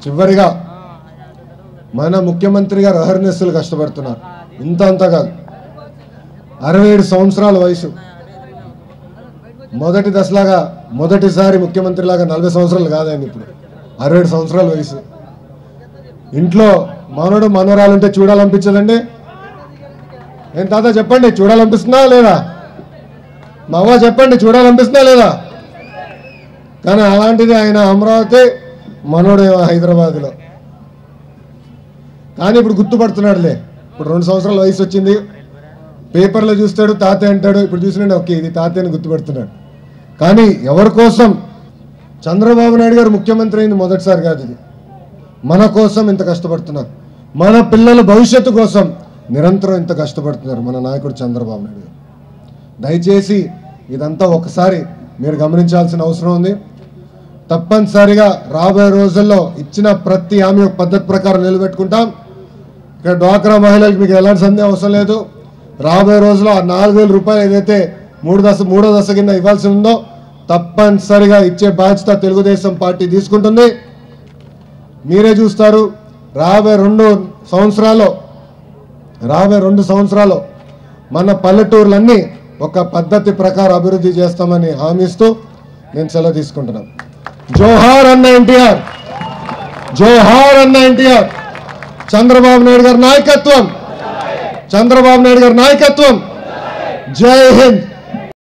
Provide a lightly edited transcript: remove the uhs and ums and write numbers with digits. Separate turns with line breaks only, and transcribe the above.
చివరిగా మన ముఖ్యమంత్రి గారు అహర్నిశలు కష్టపడుతున్నారు. ఇంత అంతా కాదు, 67 సంవత్సరాల వయసు. మొదటి దశలాగా మొదటిసారి ముఖ్యమంత్రిలాగా 40 సంవత్సరాలు కాదండి, ఇప్పుడు 67 సంవత్సరాల వయసు. ఇంట్లో మనోడు మనోరాలుంటే చూడాలనిపించదండి? ఏం తాత చెప్పండి, చూడాలనిపిస్తుందా లేదా? మా అవ్వ చెప్పండి, చూడాలనిపిస్తుందా లేదా? కానీ అలాంటిది ఆయన అమరావతి, మనోడు హైదరాబాద్లో. కానీ ఇప్పుడు గుర్తుపడుతున్నాడులే. ఇప్పుడు 2 సంవత్సరాల వయసు వచ్చింది, పేపర్లో చూస్తాడు తాతయ్య అంటాడు. ఇప్పుడు చూసినాడు, ఓకే ఇది తాతయ్యని గుర్తుపడుతున్నాడు. కానీ ఎవరి కోసం? చంద్రబాబు నాయుడు గారు ముఖ్యమంత్రి అయింది మొదటిసారి కాదు, ఇది మన కోసం ఇంత కష్టపడుతున్నారు. మన పిల్లల భవిష్యత్తు కోసం నిరంతరం ఇంత కష్టపడుతున్నారు మన నాయకుడు చంద్రబాబు నాయుడు గారు. దయచేసి ఇదంతా ఒకసారి మీరు గమనించాల్సిన అవసరం ఉంది. తప్పనిసరిగా రాబోయే రోజుల్లో ఇచ్చిన ప్రతి హామీ పద్ధతి ప్రకారం నిలబెట్టుకుంటాం. ఇక్కడ డ్వాక్రా మహిళలకు మీకు ఎలాంటి సందేహం అవసరం లేదు. రాబోయే రోజుల్లో ఆ 4,000 రూపాయలు ఏదైతే మూడో దశ కింద ఇవ్వాల్సి ఉందో తప్పనిసరిగా ఇచ్చే బాధ్యత తెలుగుదేశం పార్టీ తీసుకుంటుంది. మీరే చూస్తారు, రాబోయే 2 సంవత్సరాలు మన పల్లెటూర్లన్నీ ఒక పద్ధతి ప్రకారం అభివృద్ధి చేస్తామని హామీ ఇస్తూ నేను సెలవు తీసుకుంటున్నాను. జోహార్ అన్న ఎన్టీఆర్, జోహార్ అన్న ఎన్టీఆర్. చంద్రబాబు నాయుడు గారి నాయకత్వం, చంద్రబాబు నాయుడు గారి నాయకత్వం. జై హింద్.